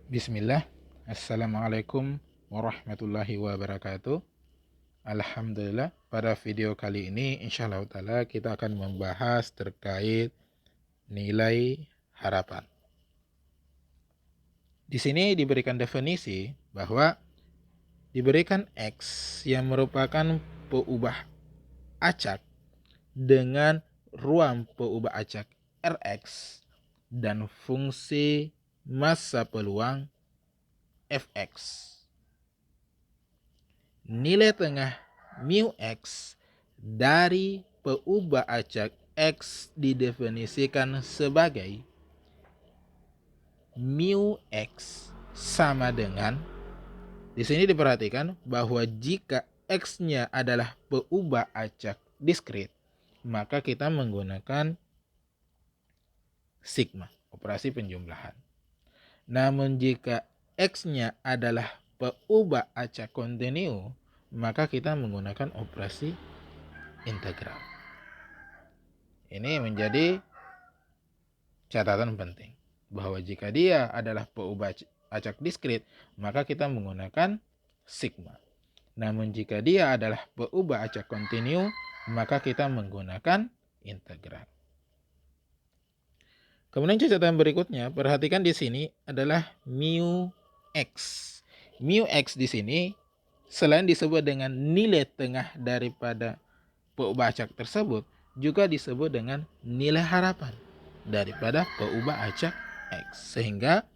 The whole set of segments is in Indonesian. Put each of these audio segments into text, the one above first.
Bismillah. Assalamualaikum warahmatullahi wabarakatuh. Alhamdulillah, pada video kali ini insyaallah ta'ala kita akan membahas terkait nilai harapan. Di sini diberikan definisi bahwa diberikan X yang merupakan peubah acak dengan ruang peubah acak Rx dan fungsi massa peluang Fx. Nilai tengah mu X dari peubah acak X didefinisikan sebagai mu X sama dengan, di sini diperhatikan bahwa jika X-nya adalah peubah acak diskrit, maka kita menggunakan sigma, operasi penjumlahan. Namun jika X-nya adalah peubah acak kontinu, maka kita menggunakan operasi integral. Ini menjadi catatan penting, bahwa jika dia adalah peubah acak diskrit, maka kita menggunakan sigma. Namun jika dia adalah peubah acak kontinu, maka kita menggunakan integral. Kemudian catatan berikutnya, perhatikan di sini adalah mu X. Mu X di sini selain disebut dengan nilai tengah daripada peubah acak tersebut, juga disebut dengan nilai harapan daripada peubah acak X. Sehingga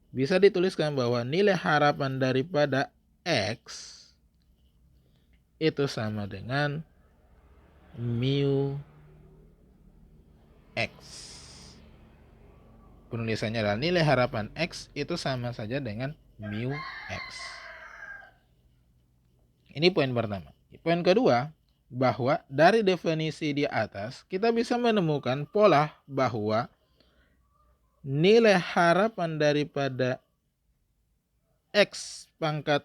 bisa dituliskan bahwa nilai harapan daripada X itu sama dengan mu X. Penulisannya adalah nilai harapan X itu sama saja dengan mu X. Ini poin pertama. Poin kedua, bahwa dari definisi di atas kita bisa menemukan pola bahwa nilai harapan daripada X pangkat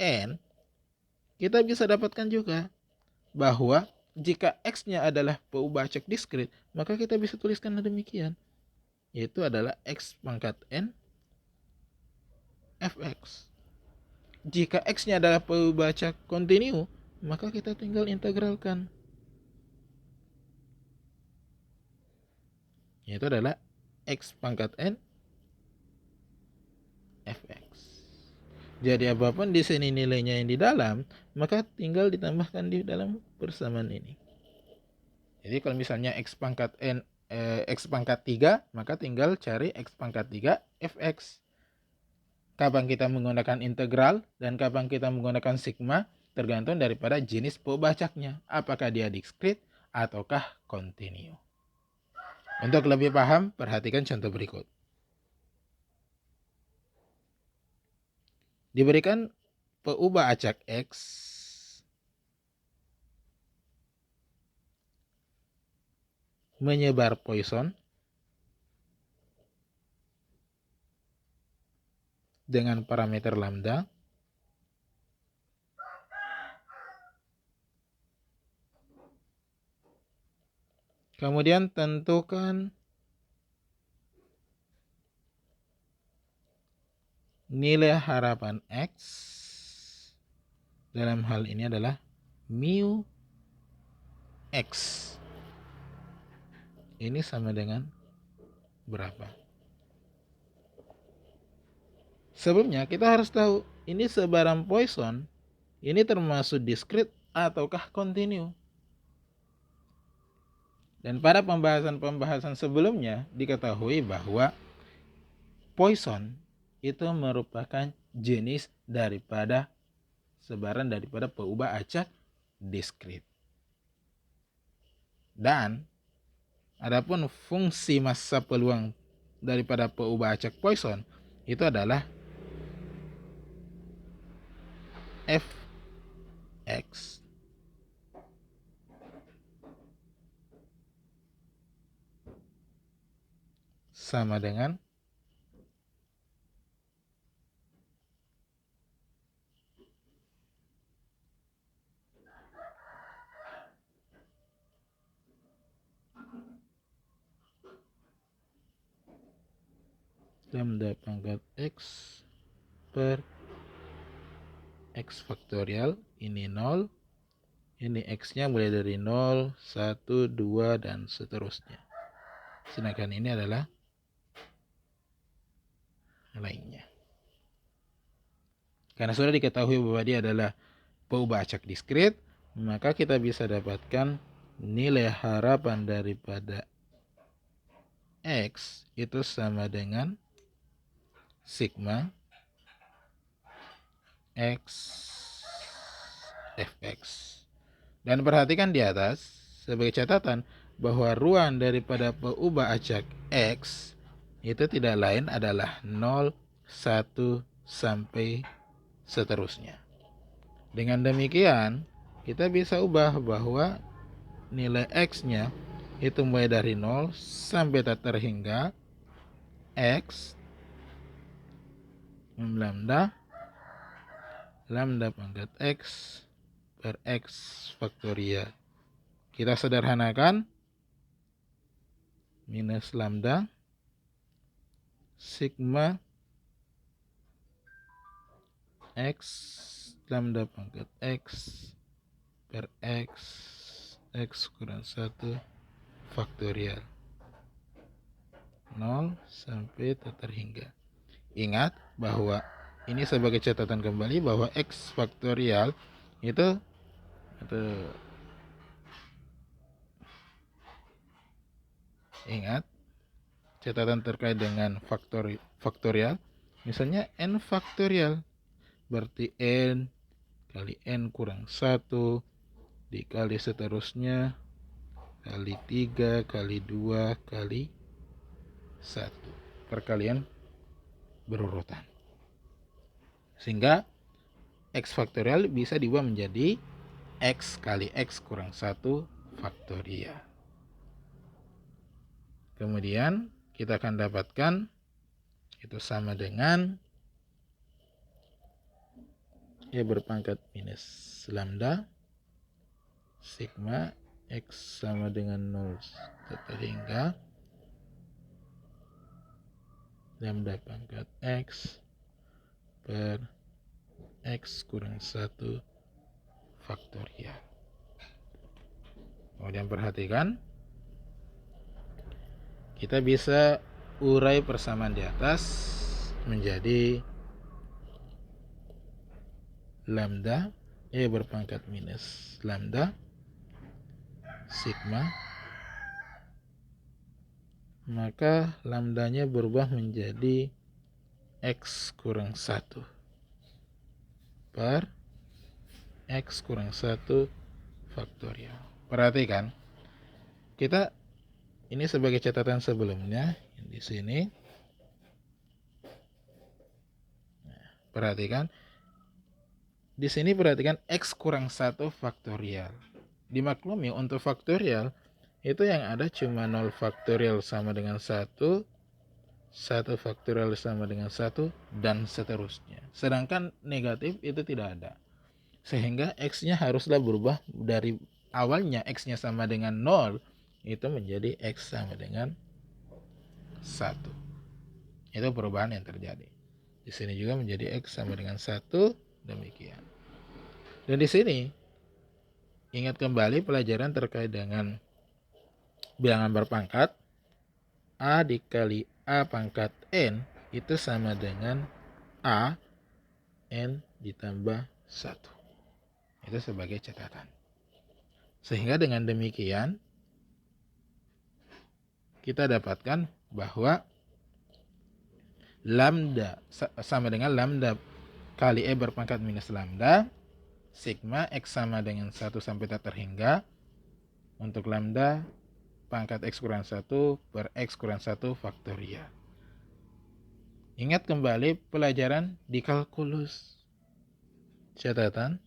N kita bisa dapatkan juga bahwa jika X-nya adalah peubah acak diskrit, maka kita bisa tuliskan demikian, yaitu adalah X pangkat N Fx. Jika X-nya adalah peubah acak kontinu, maka kita tinggal integralkan, yaitu adalah X pangkat N Fx. Jadi apapun di sini nilainya yang di dalam, maka tinggal ditambahkan di dalam persamaan ini. Jadi kalau misalnya X pangkat N X pangkat 3, maka tinggal cari X pangkat 3 Fx. Kapan kita menggunakan integral dan kapan kita menggunakan sigma tergantung daripada jenis peubah acaknya, apakah dia diskrit ataukah kontinu. Untuk lebih paham, perhatikan contoh berikut. Diberikan peubah acak X menyebar Poisson dengan parameter lambda kemudian tentukan nilai harapan X, dalam hal ini adalah mu X. Ini sama dengan berapa? Sebelumnya kita harus tahu ini sebaran Poisson ini termasuk diskrit ataukah kontinu. Dan pada pembahasan sebelumnya diketahui bahwa Poisson itu merupakan jenis daripada sebaran daripada peubah acak diskrit. Dan adapun fungsi massa peluang daripada peubah acak Poisson itu adalah Fx sama dengan lambda pangkat X per X faktorial. Ini 0. Ini X-nya mulai dari 0, 1, 2, dan seterusnya. Sedangkan ini adalah lainnya. Karena sudah diketahui bahwa dia adalah peubah acak diskrit, maka kita bisa dapatkan nilai harapan daripada X itu sama dengan sigma X fx. Dan perhatikan di atas sebagai catatan bahwa ruang daripada peubah acak X itu tidak lain adalah 0, 1, sampai seterusnya. Dengan demikian, kita bisa ubah bahwa nilai X-nya itu mulai dari 0 sampai tak terhingga X lambda pangkat X per X faktorial. Kita sederhanakan, minus lambda sigma X lambda pangkat X per X kurang 1 faktorial 0 sampai terhingga. Ingat bahwa ini sebagai catatan kembali bahwa X faktorial itu ingat catatan terkait dengan faktorial. Misalnya N faktorial berarti N kali N kurang 1 dikali seterusnya kali 3 kali 2 kali 1. Perkalian berurutan. Sehingga X faktorial bisa diubah menjadi X kali X kurang 1 faktorial. Kemudian kita akan dapatkan itu sama dengan E berpangkat minus lambda sigma X sama dengan 0 hingga lambda pangkat X per X kurang 1 faktorial. Kemudian perhatikan, kita bisa urai persamaan di atas menjadi lambda E berpangkat minus lambda sigma, maka lambdanya berubah menjadi X kurang 1 per X kurang 1 faktorial. Perhatikan, kita ini sebagai catatan sebelumnya di sini. Perhatikan di sini, perhatikan X kurang 1 faktorial. Dimaklumi untuk faktorial itu yang ada cuma 0 faktorial sama dengan 1, 1 faktorial sama dengan 1, dan seterusnya. Sedangkan negatif itu tidak ada. Sehingga X-nya haruslah berubah dari awalnya X-nya sama dengan 0 itu menjadi X sama dengan 1. Itu perubahan yang terjadi. Di sini juga menjadi X sama dengan 1, demikian. Dan di sini ingat kembali pelajaran terkait dengan bilangan berpangkat. A dikali A pangkat N itu sama dengan A N ditambah 1. Itu sebagai catatan. Sehingga dengan demikian kita dapatkan bahwa lambda sama dengan lambda kali E berpangkat minus lambda sigma X sama dengan 1 sampai tak terhingga untuk lambda pangkat X kurang 1 per X kurang 1 faktorial. Ingat kembali pelajaran di kalkulus. Catatan,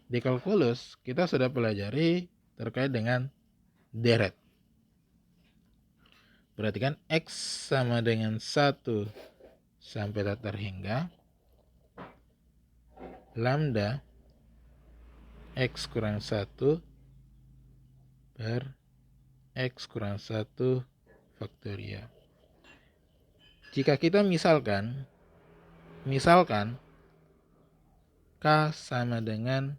di kalkulus kita sudah pelajari terkait dengan deret. Perhatikan X sama dengan 1 sampai tak terhingga lambda X kurang 1 per X kurang 1 faktorial. Jika kita misalkan K sama dengan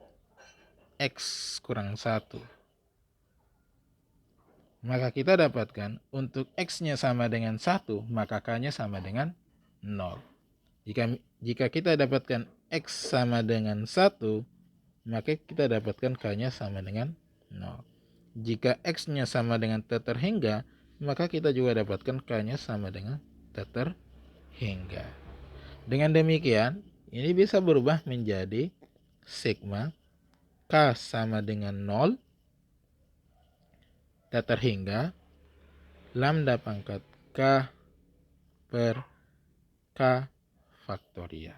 X kurang 1, maka kita dapatkan untuk X-nya sama dengan 1, maka K-nya sama dengan 0. Jika kita dapatkan X sama dengan 1, maka kita dapatkan K-nya sama dengan 0. Jika X-nya sama dengan T terhingga, maka kita juga dapatkan K-nya sama dengan T terhingga. Dengan demikian, ini bisa berubah menjadi sigma K sama dengan 0 T terhingga lambda pangkat K per K faktorial.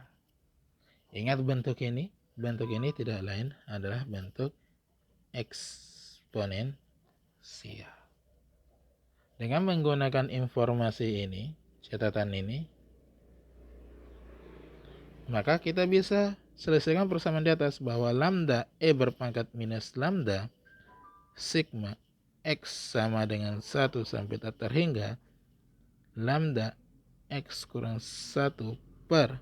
Ingat bentuk ini tidak lain adalah bentuk eksponensial. Dengan menggunakan informasi ini, catatan ini, maka kita bisa selesaikan persamaan di atas bahwa lambda E berpangkat minus lambda sigma X sama dengan 1 sampai T terhingga lambda X kurang 1 per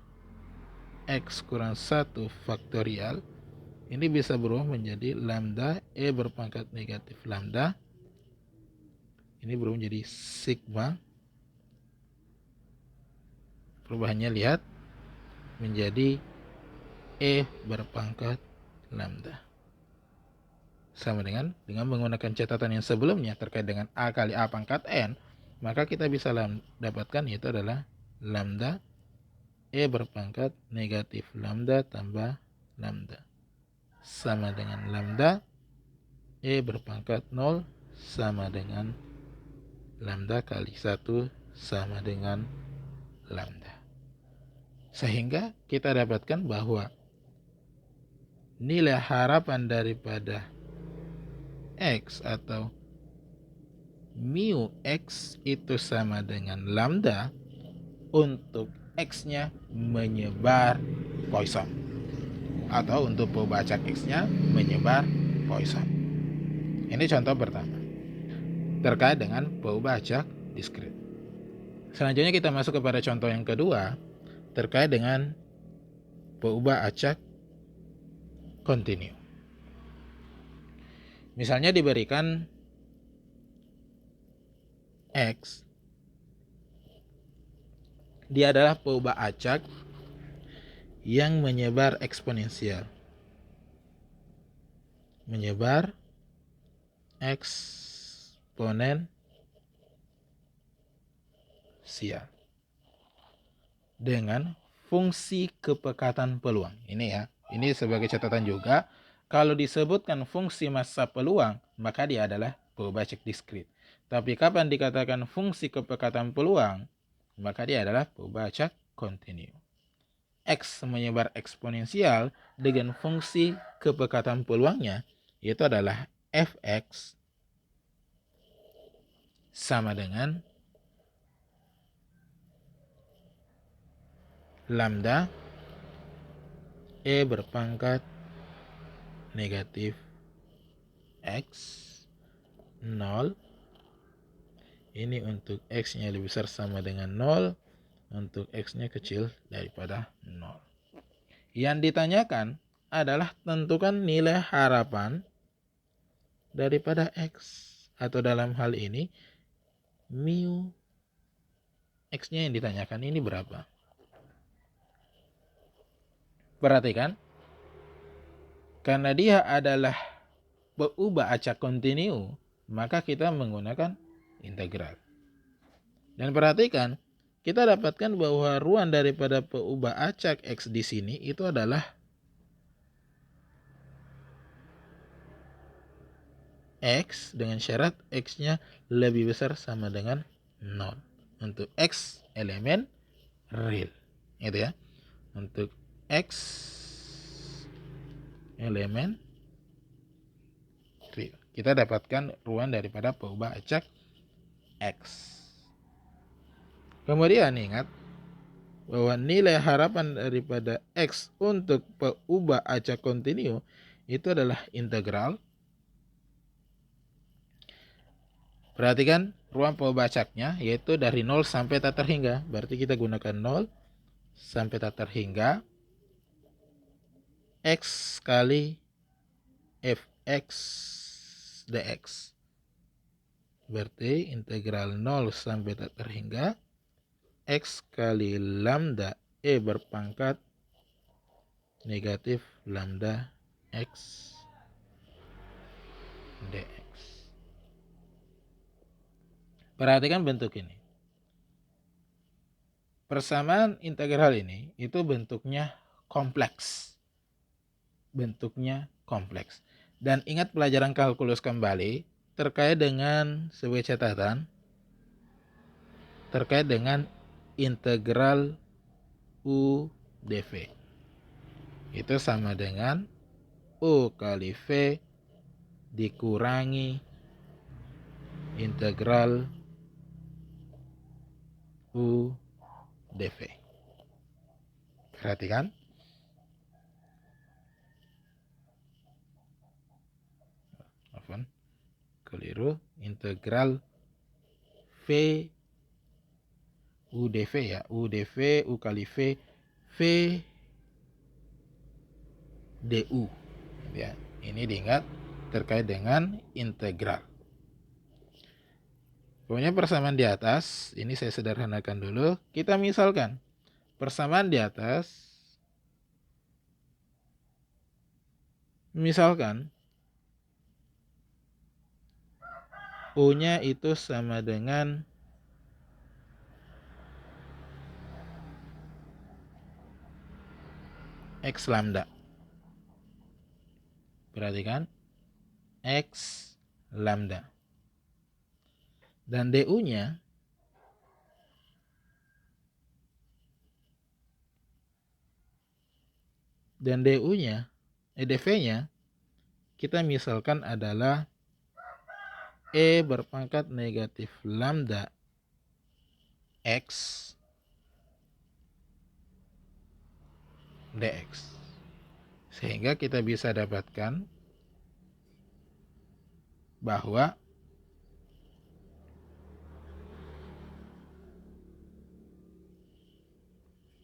X kurang 1 faktorial. Ini bisa berubah menjadi lambda E berpangkat negatif lambda. Ini berubah menjadi sigma. Perubahannya lihat menjadi E berpangkat lambda. Sama dengan menggunakan catatan yang sebelumnya terkait dengan A kali A pangkat N, maka kita bisa dapatkan yaitu adalah lambda E berpangkat negatif lambda tambah lambda sama dengan lambda E berpangkat 0 sama dengan lambda kali 1 sama dengan lambda. Sehingga kita dapatkan bahwa nilai harapan daripada X atau mu X itu sama dengan lambda untuk X-nya menyebar Poisson, atau untuk perubahan acak X-nya menyebar Poisson. Ini contoh pertama terkait dengan perubahan acak diskrit. Selanjutnya kita masuk kepada contoh yang kedua terkait dengan perubahan acak kontinu. Misalnya diberikan X, dia adalah perubahan acak yang menyebar eksponensial. Menyebar eksponensial dengan fungsi kepekatan peluang. Ini ya, ini sebagai catatan juga. Kalau disebutkan fungsi massa peluang, maka dia adalah perubahan acak diskrit. Tapi kapan dikatakan fungsi kepekatan peluang, maka dia adalah perubahan acak kontinu. X menyebar eksponensial dengan fungsi kepekatan peluangnya, yaitu adalah fx sama dengan lambda E berpangkat negatif X 0. Ini untuk X-nya lebih besar sama dengan 0, untuk X-nya kecil daripada 0. Yang ditanyakan adalah tentukan nilai harapan daripada X, atau dalam hal ini mu X-nya yang ditanyakan ini berapa. Perhatikan, karena dia adalah perubahan acak kontinu, maka kita menggunakan integral. Dan perhatikan, kita dapatkan bahwa ruang daripada perubahan acak X di sini itu adalah X dengan syarat X-nya lebih besar sama dengan 0. Untuk X elemen real. Gitu ya. Untuk X elemen real. Kita dapatkan ruang daripada perubahan acak X. Kemudian ingat bahwa nilai harapan daripada X untuk perubahan acak kontinu itu adalah integral. Perhatikan, ruang pembacaknya yaitu dari 0 sampai tak terhingga. Berarti kita gunakan 0 sampai tak terhingga X kali fx dx. Berarti integral 0 sampai tak terhingga X kali lambda E berpangkat negatif lambda X dx. Perhatikan bentuk ini. Persamaan integral ini itu bentuknya kompleks. Dan ingat pelajaran kalkulus kembali terkait dengan sebuah catatan terkait dengan integral U dv. Itu sama dengan U kali V dikurangi integral U dv. Perhatikan. Keliru. Integral V U dv ya. U dv U kali V V du. Ya, ini diingat terkait dengan integral. Pokoknya persamaan di atas, ini saya sederhanakan dulu. Kita misalkan persamaan di atas, misalkan U-nya itu sama dengan X lambda. Perhatikan, X lambda. Dan DU-nya DV-nya kita misalkan adalah E berpangkat negatif lambda X dx. Sehingga kita bisa dapatkan bahwa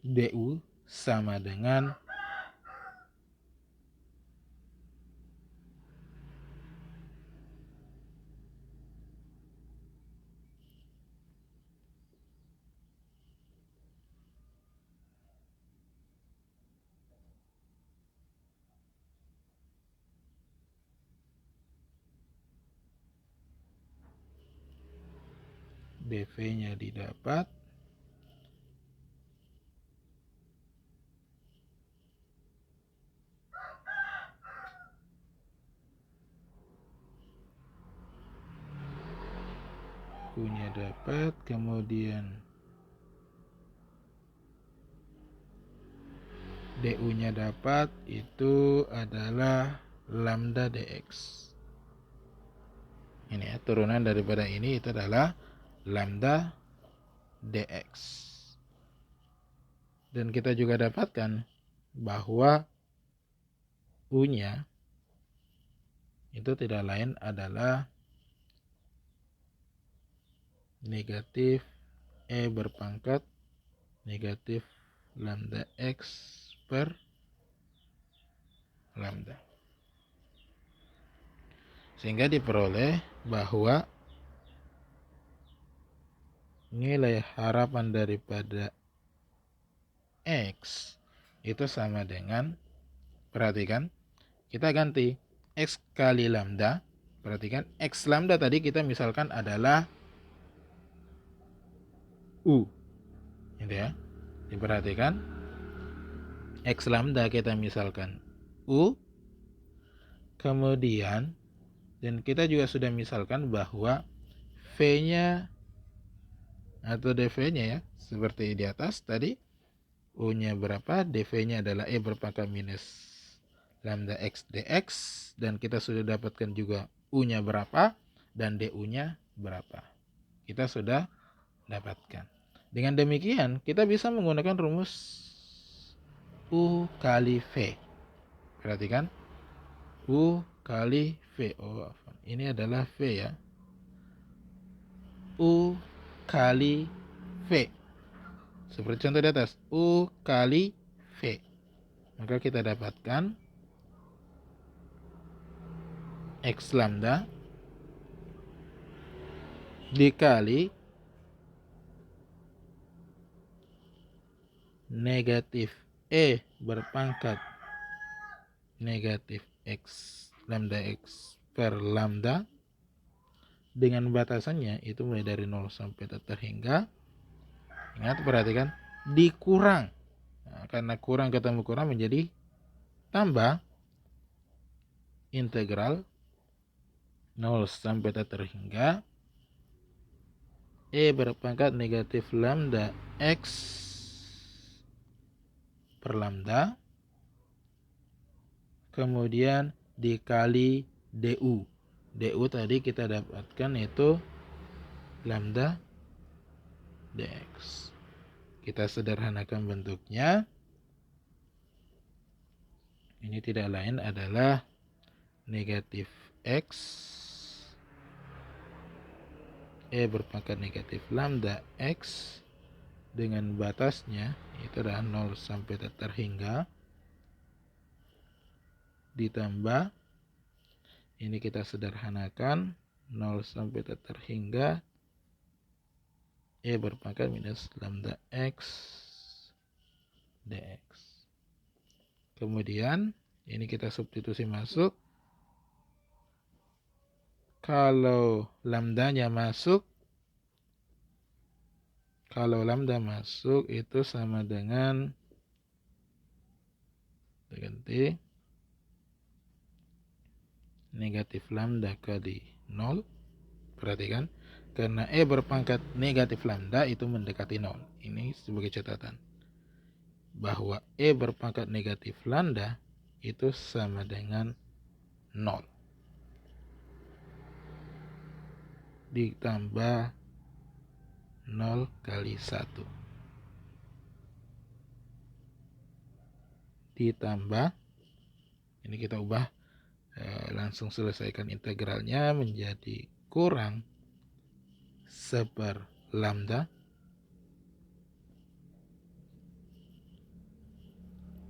du sama dengan dv-nya didapat U-nya dapat, kemudian du-nya dapat, itu adalah lambda dx. Ini ya, turunan daripada ini itu adalah lambda dx. Dan kita juga dapatkan bahwa U-nya itu tidak lain adalah negatif E berpangkat negatif lambda X per lambda. Sehingga diperoleh bahwa nilai harapan daripada X itu sama dengan, perhatikan, kita ganti X kali lambda. Perhatikan, X lambda tadi kita misalkan adalah U, gitu ya. Diperhatikan, X lambda kita misalkan U, kemudian dan kita juga sudah misalkan bahwa V-nya atau dv-nya ya, seperti di atas tadi, U-nya berapa, dv-nya adalah E berpangkat minus lambda X dx, dan kita sudah dapatkan juga U-nya berapa dan du-nya berapa. Kita sudah dapatkan. Dengan demikian, kita bisa menggunakan rumus U kali V. Perhatikan, U kali V. Oh, ini adalah V ya. U kali V. Seperti contoh di atas, U kali V. Maka kita dapatkan X lambda dikali negatif E berpangkat negatif X lambda X per lambda dengan batasannya itu mulai dari 0 sampai terhingga. Ingat, perhatikan, dikurang. Nah, karena kurang ketemu kurang menjadi tambah integral 0 sampai terhingga E berpangkat negatif lambda X per lambda kemudian dikali DU. DU tadi kita dapatkan itu lambda dx. Kita sederhanakan bentuknya. Ini tidak lain adalah negatif X E berpangkat negatif lambda X dengan batasnya itu adalah 0 sampai terhingga ditambah ini kita sederhanakan 0 sampai terhingga E berpangkat minus lambda X dx. Kemudian ini kita substitusi masuk. Kalau lambdanya masuk, lambda masuk itu sama dengan ganti negatif lambda kali 0. Perhatikan, karena E berpangkat negatif lambda itu mendekati 0. Ini sebagai catatan bahwa E berpangkat negatif lambda itu sama dengan 0 ditambah 0 kali 1 ditambah ini kita ubah langsung selesaikan integralnya menjadi kurang 1/, lambda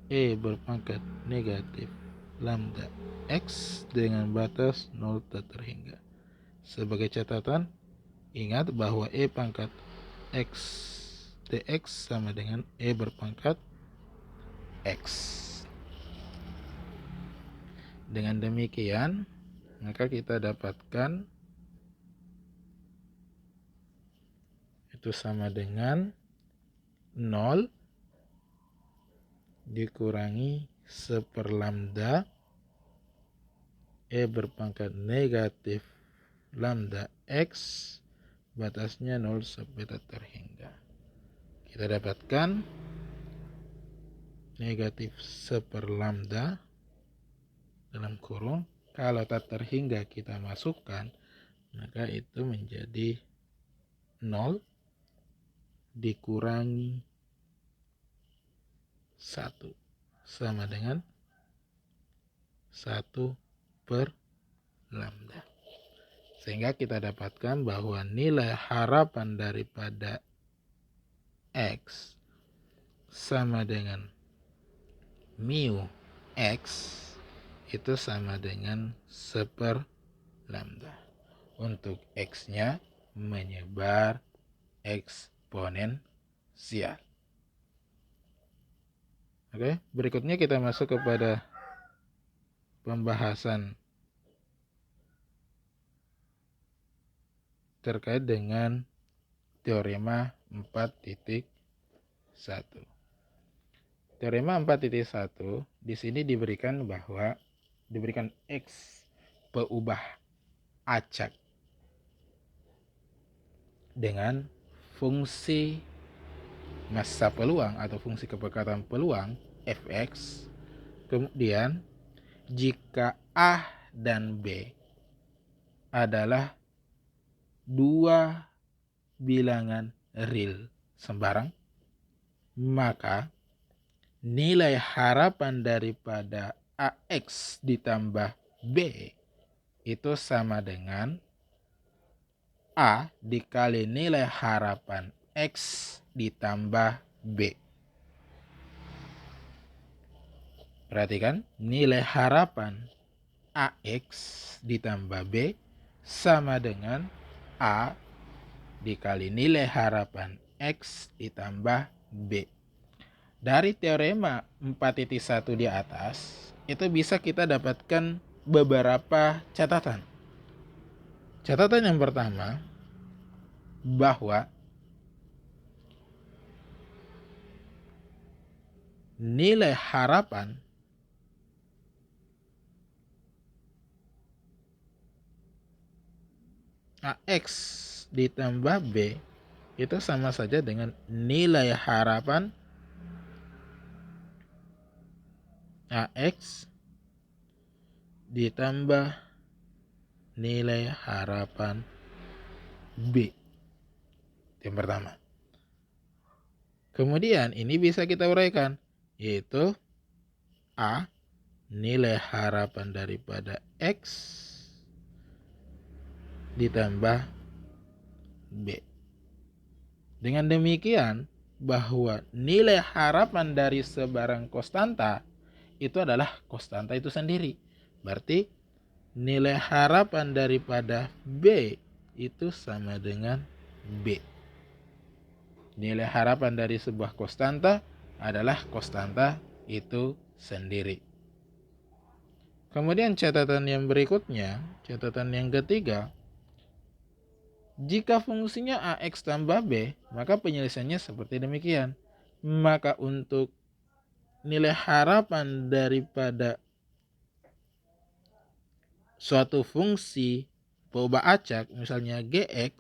E berpangkat negatif lambda X dengan batas 0 terhingga. Sebagai catatan, ingat bahwa E pangkat X dx sama dengan E berpangkat X. Dengan demikian, maka kita dapatkan itu sama dengan 0 dikurangi 1/, lambda E berpangkat negatif lambda X batasnya 0 sampai terhingga. Kita dapatkan negatif 1/, lambda dalam kurung. Kalau tak terhingga kita masukkan, maka itu menjadi 0 dikurangi 1 sama dengan 1/, lambda. Sehingga kita dapatkan bahwa nilai harapan daripada X sama dengan mu X itu sama dengan 1/, lambda. Untuk X-nya menyebar eksponensial. Oke, berikutnya kita masuk kepada pembahasan terkait dengan teorema 4.1. Teorema 4.1 di sini diberikan X peubah acak dengan fungsi massa peluang atau fungsi kepekatan peluang fx. Kemudian jika A dan B adalah dua bilangan real sembarang, maka nilai harapan daripada AX ditambah B itu sama dengan A dikali nilai harapan X ditambah B. Perhatikan, nilai harapan AX ditambah B sama dengan A dikali nilai harapan X ditambah B. Dari teorema 4.1 di atas, itu bisa kita dapatkan beberapa catatan. Catatan yang pertama, bahwa nilai harapan AX ditambah B itu sama saja dengan nilai harapan AX ditambah nilai harapan B. Yang pertama. Kemudian ini bisa kita uraikan, yaitu A nilai harapan daripada X ditambah B. Dengan demikian, bahwa nilai harapan dari sebarang konstanta itu adalah konstanta itu sendiri. Berarti nilai harapan daripada B itu sama dengan B. Nilai harapan dari sebuah konstanta adalah konstanta itu sendiri. Kemudian catatan yang berikutnya, catatan yang ketiga, jika fungsinya AX tambah B, maka penyelesaiannya seperti demikian. Maka untuk nilai harapan daripada suatu fungsi perubahan acak, misalnya Gx,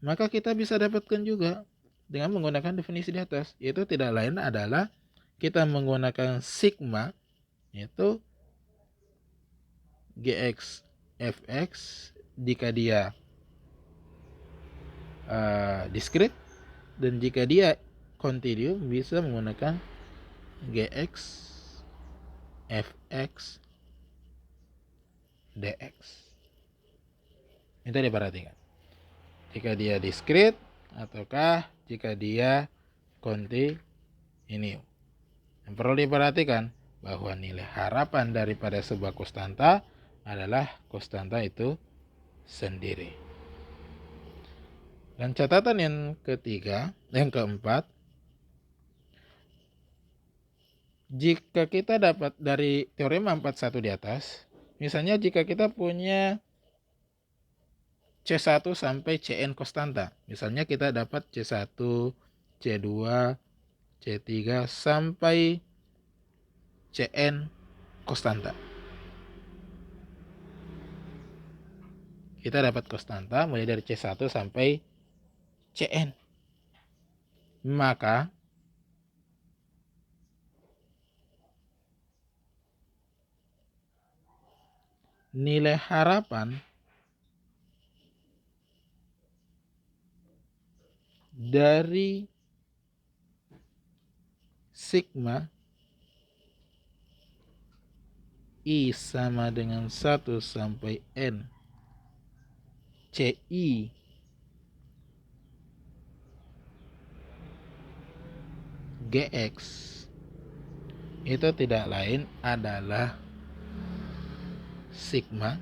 maka kita bisa dapatkan juga dengan menggunakan definisi di atas, yaitu tidak lain adalah kita menggunakan sigma, yaitu Gx Fx jika dia diskrit, dan jika dia kontinuum bisa menggunakan Gx Fx dx. Itu diperhatikan. Jika dia diskrit ataukah jika dia kontinuum. Yang perlu diperhatikan bahwa nilai harapan daripada sebuah konstanta adalah konstanta itu sendiri. Dan catatan yang keempat, jika kita dapat dari teorema 41 di atas, misalnya jika kita punya C1 sampai Cn konstanta, misalnya kita dapat C1, C2, C3 sampai Cn konstanta. Kita dapat konstanta mulai dari C1 sampai Cn. Maka nilai harapan dari sigma I sama dengan 1 sampai N CI Gx itu tidak lain adalah sigma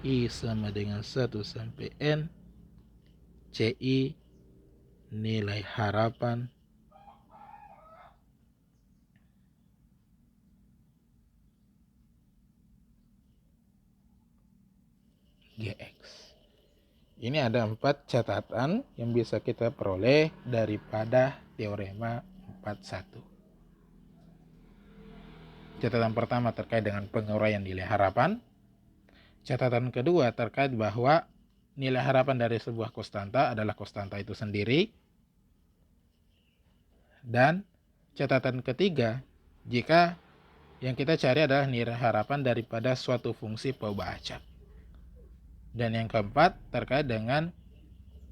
I sama dengan 1 sampai N CI nilai harapan Gx. Ini ada 4 catatan yang bisa kita peroleh daripada teorema 41. Catatan pertama terkait dengan penguraian nilai harapan. Catatan kedua terkait bahwa nilai harapan dari sebuah konstanta adalah konstanta itu sendiri. Dan catatan ketiga, jika yang kita cari adalah nilai harapan daripada suatu fungsi perubahan acak. Dan yang keempat terkait dengan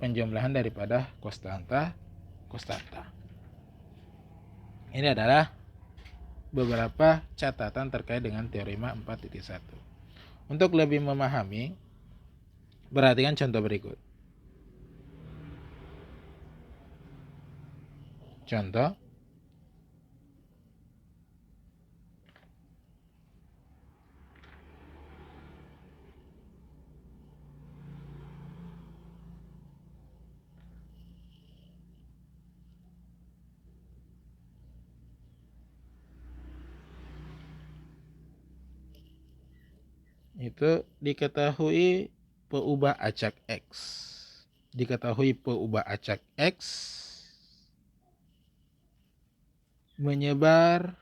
penjumlahan daripada konstanta. Ini adalah beberapa catatan terkait dengan teorema 4.1. Untuk lebih memahami Perhatikan contoh berikut. Contoh, itu diketahui peubah acak X. Diketahui peubah acak X menyebar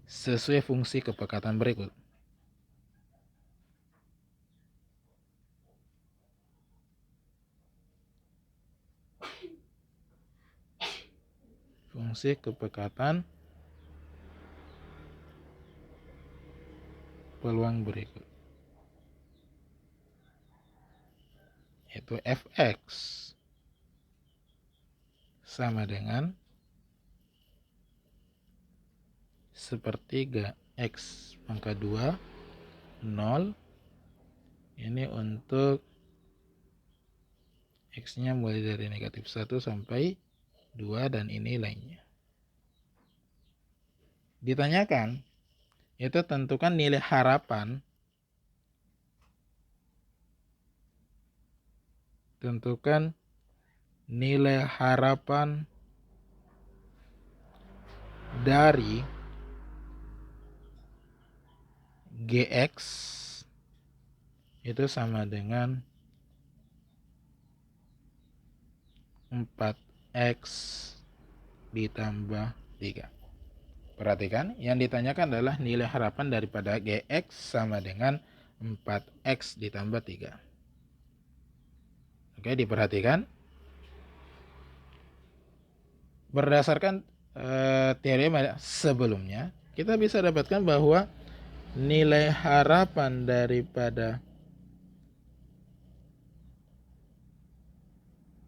sesuai fungsi kepekatan berikut. Fungsi kepekatan peluang berikut, yaitu fx sama dengan sepertiga x pangkat 2 0. Ini untuk x nya mulai dari negatif 1 sampai 2 dan ini lainnya. Ditanyakan, itu tentukan nilai harapan. Tentukan nilai harapan dari Gx itu sama dengan 4x ditambah 3. Perhatikan, yang ditanyakan adalah nilai harapan daripada Gx sama dengan 4x ditambah 3. Oke, diperhatikan. Berdasarkan teorema sebelumnya, kita bisa dapatkan bahwa nilai harapan daripada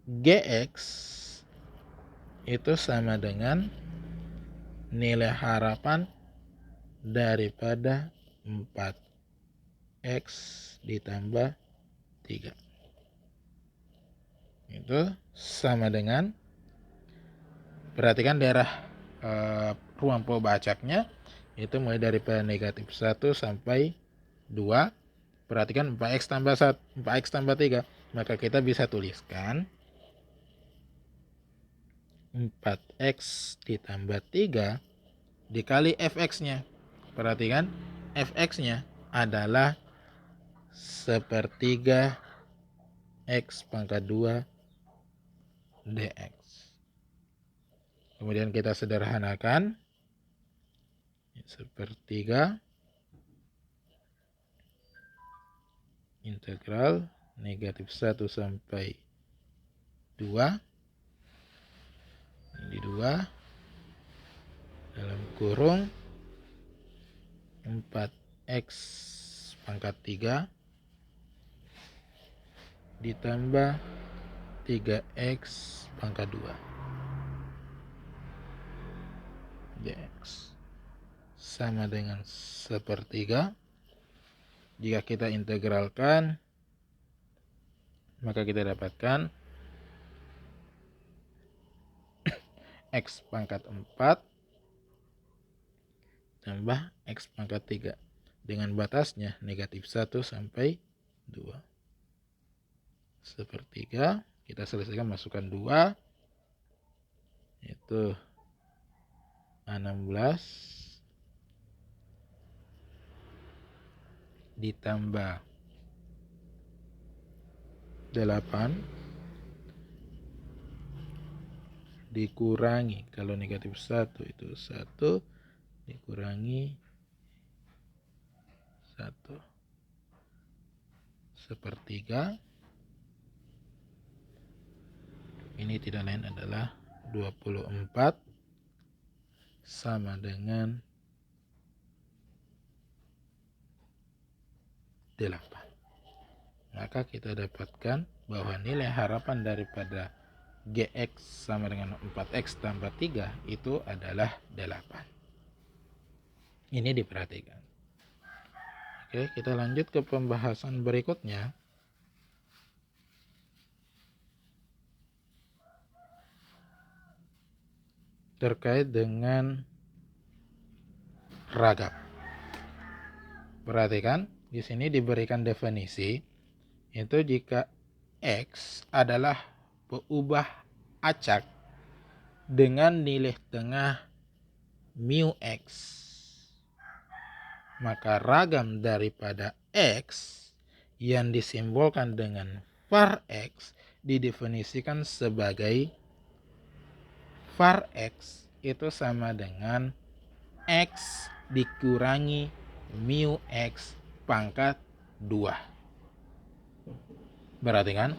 Gx itu sama dengan nilai harapan daripada 4x ditambah 3. Itu sama dengan, perhatikan daerah ruang peubah acaknya itu mulai daripada negatif 1 sampai 2. Perhatikan 4x tambah 1, 4x tambah 3, maka kita bisa tuliskan 4x ditambah 3 dikali fx-nya. Perhatikan, fx-nya adalah sepertiga x pangkat 2 dx. Kemudian kita sederhanakan, sepertiga integral negatif 1 sampai 2 ini 2 dalam kurung 4x pangkat 3 ditambah 3x pangkat 2 dx sama dengan sepertiga. Jika kita integralkan, maka kita dapatkan x pangkat 4 tambah x pangkat 3 dengan batasnya negatif 1 sampai 2. Sepertiga, kita selesaikan, masukkan 2, itu 16 ditambah 8 dikurangi, kalau negatif 1 itu 1 dikurangi 1 sepertiga. Ini tidak lain adalah 24 sama dengan 8. Maka kita dapatkan bahwa nilai harapan daripada Gx sama dengan 4x tambah 3 itu adalah 8. Ini diperhatikan. Oke, kita lanjut ke pembahasan berikutnya. Terkait dengan ragam. Perhatikan, di sini diberikan definisi, itu jika X adalah peubah acak dengan nilai tengah mu X, maka ragam daripada X yang disimbolkan dengan var X didefinisikan sebagai var X itu sama dengan X dikurangi mu X pangkat 2. Berarti kan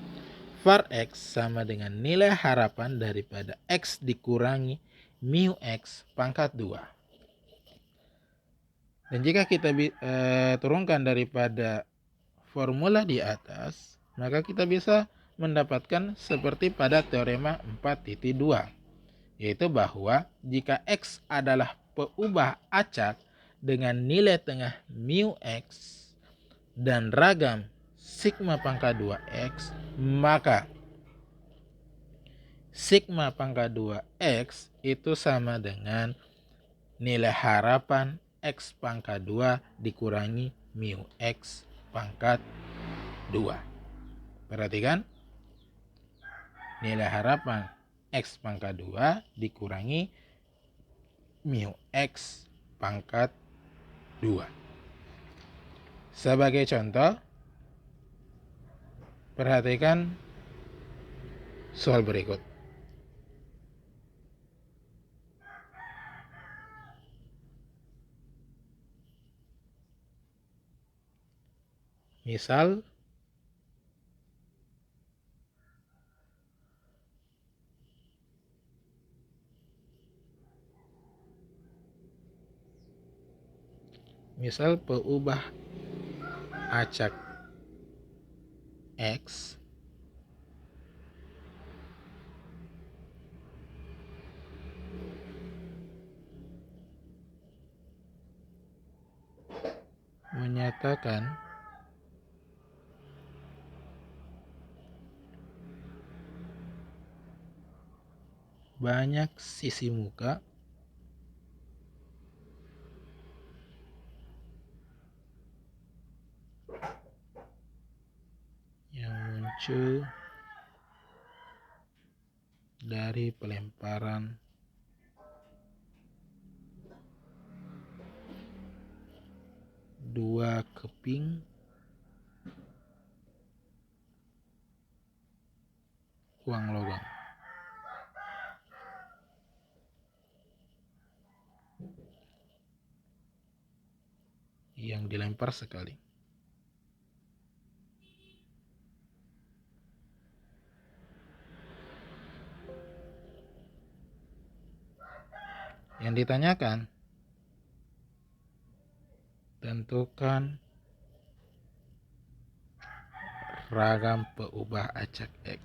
var X sama dengan nilai harapan daripada X dikurangi mu X pangkat 2. Dan jika kita turunkan daripada formula di atas, maka kita bisa mendapatkan seperti pada teorema 4.2, yaitu bahwa jika X adalah peubah acak dengan nilai tengah mu X dan ragam sigma pangkat 2X, maka sigma pangkat 2X itu sama dengan nilai harapan X pangkat 2 dikurangi mu X pangkat 2. Perhatikan, nilai harapan X pangkat 2 dikurangi mu X pangkat 2. Sebagai contoh, perhatikan soal berikut. Misal peubah acak X menyatakan banyak sisi muka yang muncul dari pelemparan dua keping uang logam. Yang dilempar sekali. Yang ditanyakan, tentukan ragam peubah acak X.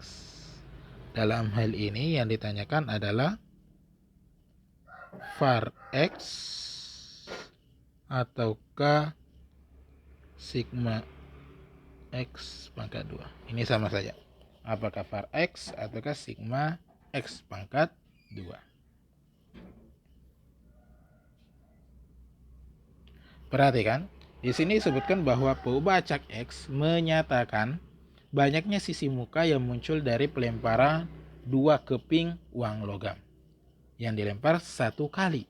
Dalam hal ini yang ditanyakan adalah var X ataukah sigma X pangkat 2. Ini sama saja. Apakah var X ataukah sigma X pangkat 2. Perhatikan, di sini disebutkan bahwa peubah acak X menyatakan banyaknya sisi muka yang muncul dari pelemparan dua keping uang logam yang dilempar satu kali.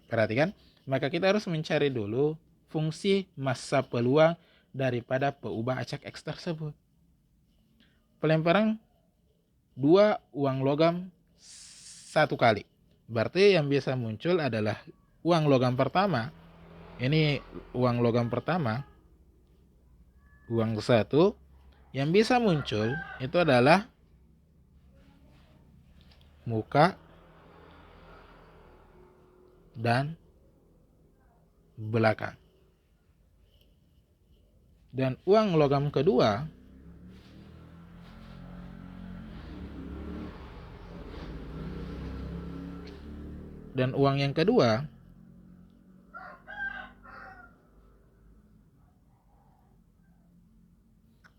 Perhatikan, maka kita harus mencari dulu fungsi massa peluang daripada peubah acak X tersebut. Pelemparan dua uang logam satu kali, berarti yang bisa muncul adalah uang logam pertama. Ini uang logam pertama, uang satu. Yang bisa muncul itu adalah muka dan belakang. Dan uang logam kedua dan uang yang kedua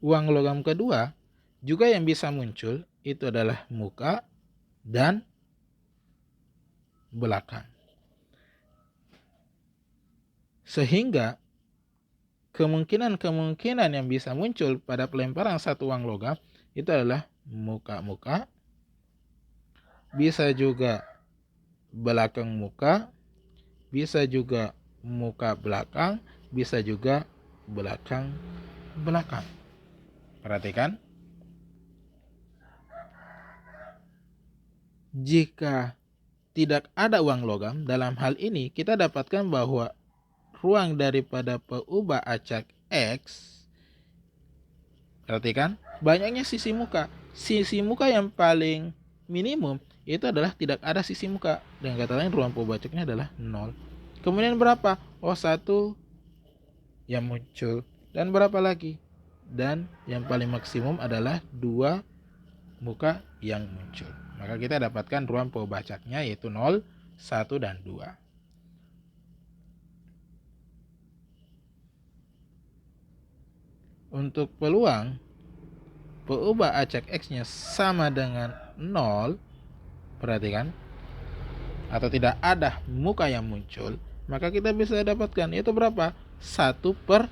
uang logam kedua juga yang bisa muncul itu adalah muka dan belakang. Sehingga kemungkinan yang bisa muncul pada pelemparan satu uang logam itu adalah muka-muka, bisa juga belakang muka, bisa juga muka belakang, bisa juga belakang belakang. Perhatikan, jika tidak ada uang logam, dalam hal ini kita dapatkan bahwa ruang daripada peubah acak X, perhatikan, banyaknya sisi muka. Sisi muka yang paling minimum itu adalah tidak ada sisi muka. Dengan kata lain, ruang peubah acaknya adalah 0. Kemudian berapa? Oh, 1 yang muncul. Dan berapa lagi? Dan yang paling maksimum adalah 2 muka yang muncul. Maka kita dapatkan ruang peubah acaknya yaitu 0, 1, dan 2. Untuk peluang peubah acak X-nya sama dengan 0, perhatikan, atau tidak ada muka yang muncul, maka kita bisa dapatkan itu berapa? 1/4.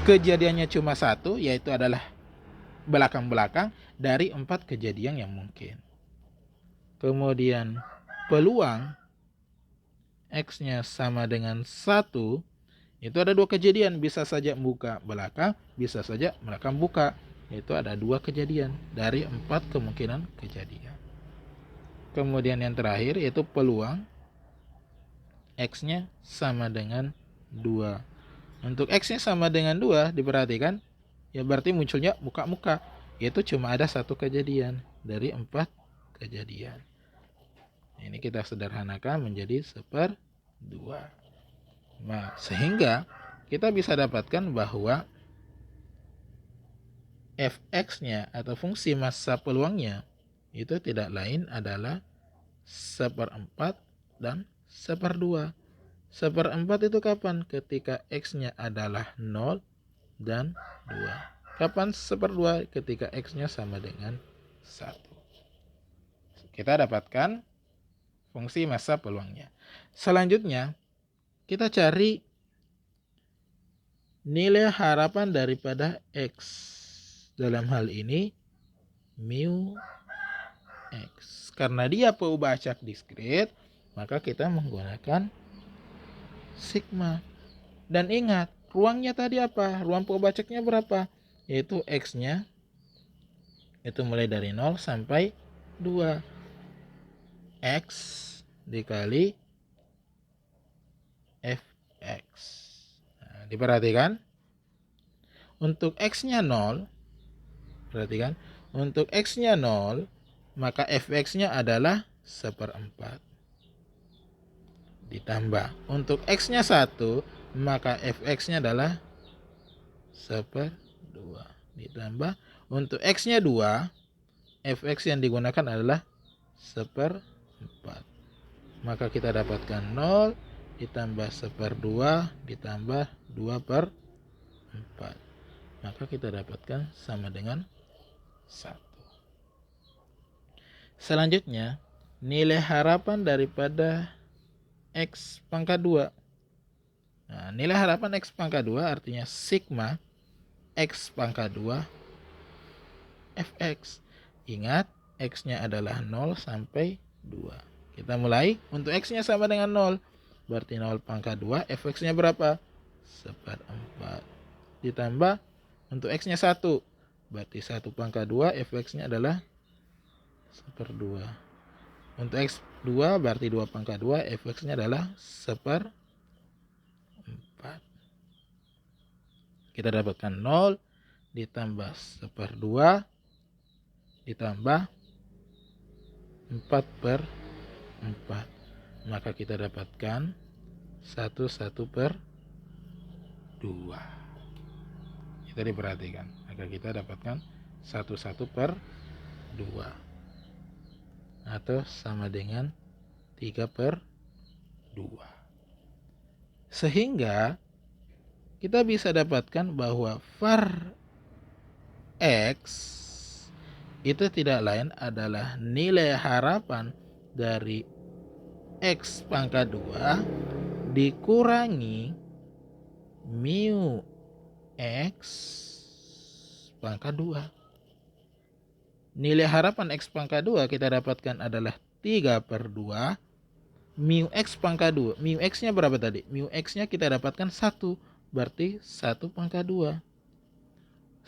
Kejadiannya cuma 1, yaitu adalah belakang-belakang dari 4 kejadian yang mungkin. Kemudian peluang X-nya sama dengan 1, itu ada 2 kejadian, bisa saja muka belakang, bisa saja belakang buka. Itu ada 2 kejadian dari 4 kemungkinan kejadian. Kemudian yang terakhir yaitu peluang X-nya sama dengan 2. Untuk X-nya sama dengan 2, diperhatikan, ya berarti munculnya muka-muka. Itu cuma ada 1 kejadian dari 4 kejadian. Ini kita sederhanakan menjadi 1/2. Nah, sehingga kita bisa dapatkan bahwa fx-nya atau fungsi massa peluangnya itu tidak lain adalah 1/4 dan 1/2. 1/4 itu kapan? Ketika x-nya adalah 0 dan 2. Kapan 1/2? Ketika x-nya sama dengan 1. Kita dapatkan fungsi massa peluangnya. Selanjutnya, kita cari nilai harapan daripada X. Dalam hal ini, mu X. Karena dia peubah acak diskrit, maka kita menggunakan sigma. Dan ingat, ruangnya tadi apa? Ruang peubah acaknya berapa? Yaitu X-nya, itu mulai dari 0 sampai 2. X dikali fx. Nah, diperhatikan, untuk X-nya 0, perhatikan, untuk X-nya 0, maka fx-nya adalah 1/4. Ditambah, untuk X-nya 1, maka fx-nya adalah 1/2. Ditambah, untuk X-nya 2, fx yang digunakan adalah 1/4. Maka kita dapatkan 0 ditambah 1/2 ditambah 2/4. Maka kita dapatkan sama dengan 1. Selanjutnya, nilai harapan daripada X pangkat 2. Nah, nilai harapan X pangkat 2 artinya sigma X pangkat 2 fx. Ingat, X-nya adalah 0 sampai 2. Kita mulai, untuk X-nya sama dengan 0. Berarti 0 pangkat 2, fx-nya berapa? 1/4. Ditambah, untuk X-nya 1. Berarti 1 pangkat 2, fx-nya adalah 1/2. Untuk X2 berarti 2 pangkat 2, fx-nya adalah 1/4. Kita dapatkan 0 ditambah 1/2 ditambah 4/4. Maka kita dapatkan 1/2. Kita diperhatikan, maka kita dapatkan 1/2 atau sama dengan 3/2. Sehingga kita bisa dapatkan bahwa var X itu tidak lain adalah nilai harapan dari X pangkat 2 dikurangi mu X pangkat 2. Nilai harapan X pangkat 2 kita dapatkan adalah 3/2 mu X pangkat 2. Mu X nya berapa tadi? Mu X nya kita dapatkan 1, berarti 1 pangkat 2.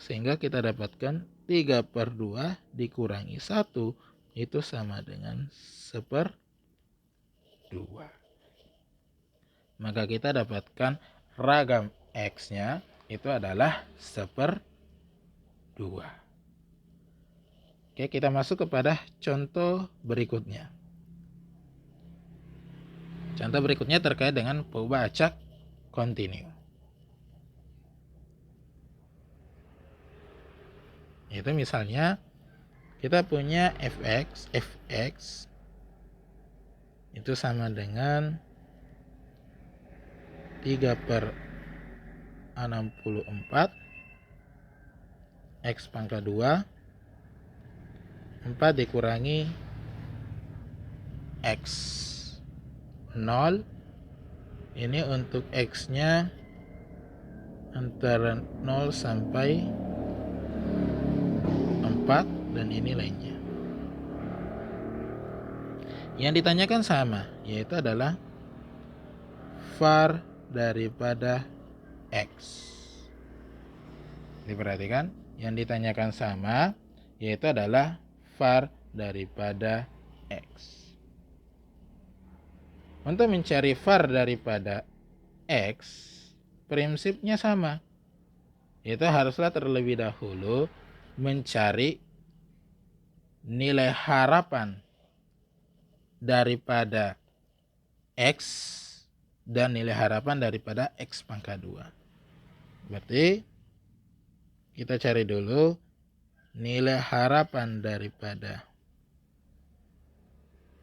Sehingga kita dapatkan 3/2 dikurangi 1 itu sama dengan 1/2. Maka kita dapatkan ragam X nya itu adalah 1/2. Oke, kita masuk kepada contoh berikutnya. Contoh berikutnya terkait dengan perubahan acak kontinu. Itu misalnya kita punya fx itu sama dengan 3/64 X pangkat 2 4 dikurangi X 0. Ini untuk X nya antara 0 sampai 4 dan ini lainnya. Yang ditanyakan sama, yaitu adalah var daripada X. Diperhatikan, yang ditanyakan sama yaitu adalah var daripada X. Untuk mencari var daripada X, prinsipnya sama. Itu haruslah terlebih dahulu mencari nilai harapan daripada X dan nilai harapan daripada X pangkat 2. Berarti kita cari dulu nilai harapan daripada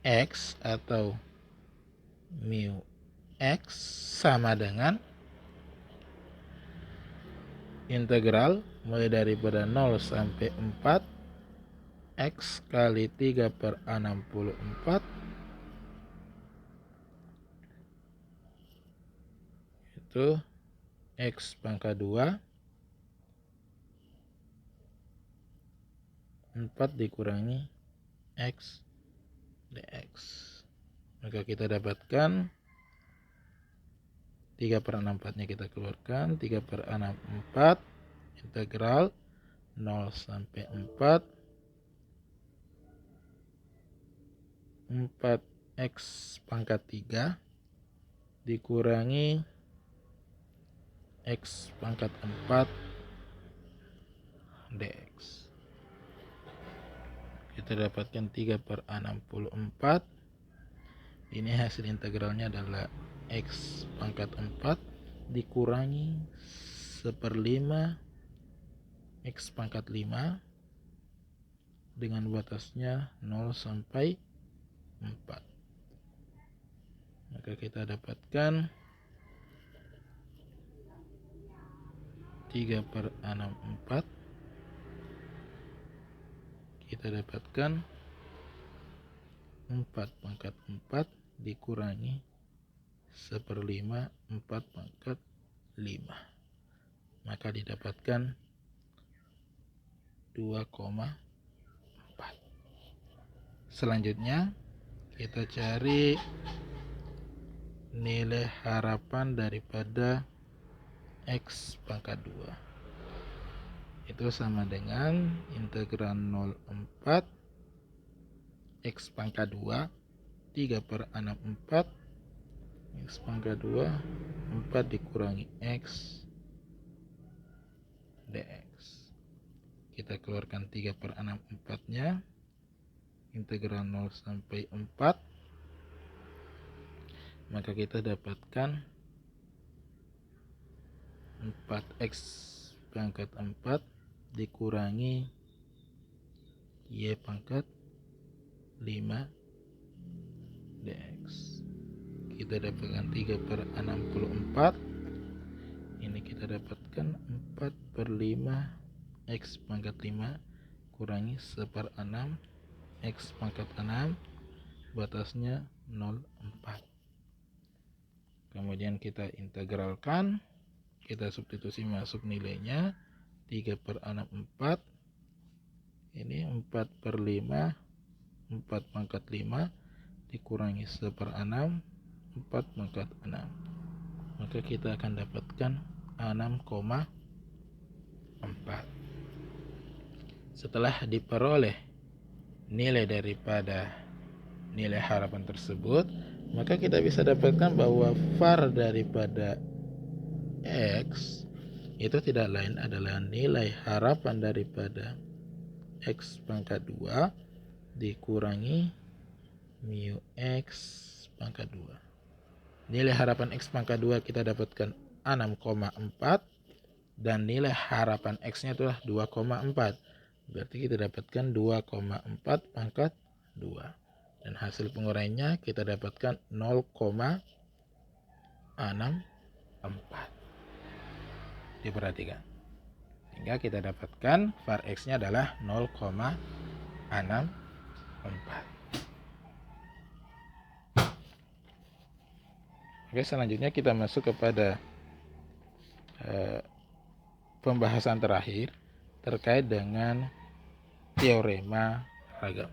X atau mu X sama dengan integral mulai daripada 0 sampai 4 X kali 3/64 itu X pangkat 2 4 dikurangi X dx. Maka kita dapatkan 3/64 nya kita keluarkan, 3/64 integral 0 sampai 4 4x pangkat 3 dikurangi X pangkat 4 dx. Kita dapatkan 3/64. Ini hasil integralnya adalah X pangkat 4 dikurangi 1/5 X pangkat 5 dengan batasnya 0 sampai 4. Maka kita dapatkan 3/64. Kita dapatkan 4 pangkat 4 dikurangi 1/5 4 pangkat 5. Maka didapatkan 2,4. Selanjutnya kita cari nilai harapan daripada X pangkat 2. Itu sama dengan integral 0,4 X pangkat 2 3/64 X pangkat 2 4 dikurangi X dx. Kita keluarkan 3/64 nya, integral 0 sampai 4, maka kita dapatkan 4x pangkat 4 dikurangi y pangkat 5 dx. Kita dapatkan 3/64 Ini kita dapatkan 4 per 5 X pangkat 5 kurangi 1/6 X pangkat 6, batasnya 0,4. Kemudian kita integralkan, kita substitusi masuk nilainya. 3 per 6 4, ini 4 per 5, 4 pangkat 5 dikurangi 1/6, 4 pangkat 6, maka kita akan dapatkan 6,4. Setelah diperoleh nilai daripada nilai harapan tersebut, maka kita bisa dapatkan bahwa var daripada X itu tidak lain adalah nilai harapan daripada X pangkat 2 dikurangi mu X pangkat 2. Nilai harapan X pangkat 2 kita dapatkan 6,4 dan nilai harapan X-nya itulah 2,4. Berarti kita dapatkan 2,4 pangkat 2. Dan hasil penguraiannya kita dapatkan 0,64. Diperhatikan. Sehingga kita dapatkan var X-nya adalah 0,64. Oke, selanjutnya kita masuk kepada pembahasan terakhir terkait dengan teorema ragam.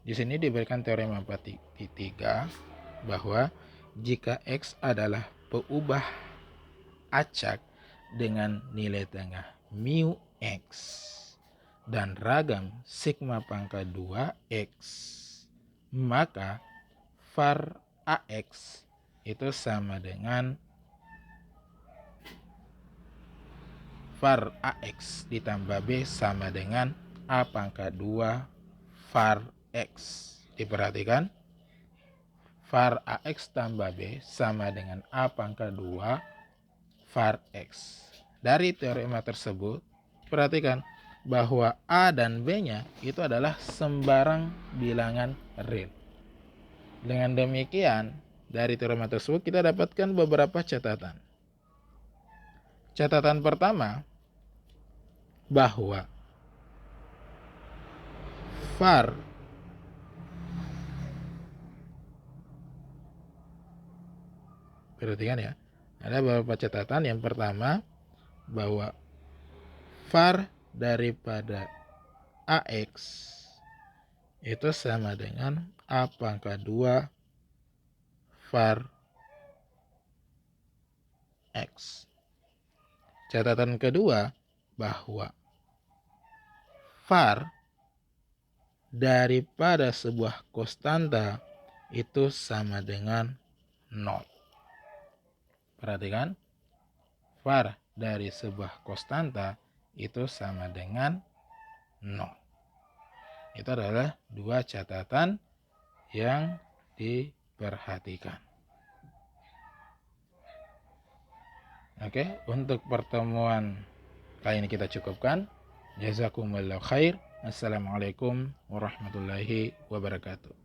Di sini diberikan teorema 4.3 bahwa jika X adalah peubah acak dengan nilai tengah mu X dan ragam sigma pangkat 2 X, maka var AX itu sama dengan var AX ditambah B sama dengan A pangkat 2 var X. Diperhatikan, var AX tambah B sama dengan A pangkat 2 var X. Dari teorema tersebut, perhatikan bahwa A dan B-nya itu adalah sembarang bilangan real. Dengan demikian, dari teorema tersebut kita dapatkan beberapa catatan. Catatan pertama, bahwa var perhatikan ya, ada beberapa catatan. Yang pertama, bahwa var daripada AX itu sama dengan A pangkat 2 var X. Catatan kedua, bahwa var daripada sebuah konstanta itu sama dengan 0. Perhatikan, var dari sebuah konstanta itu sama dengan 0. Itu adalah dua catatan yang diperhatikan. Oke, untuk pertemuan kali ini kita cukupkan. Jazakumullahu khair. Assalamualaikum warahmatullahi wabarakatuh.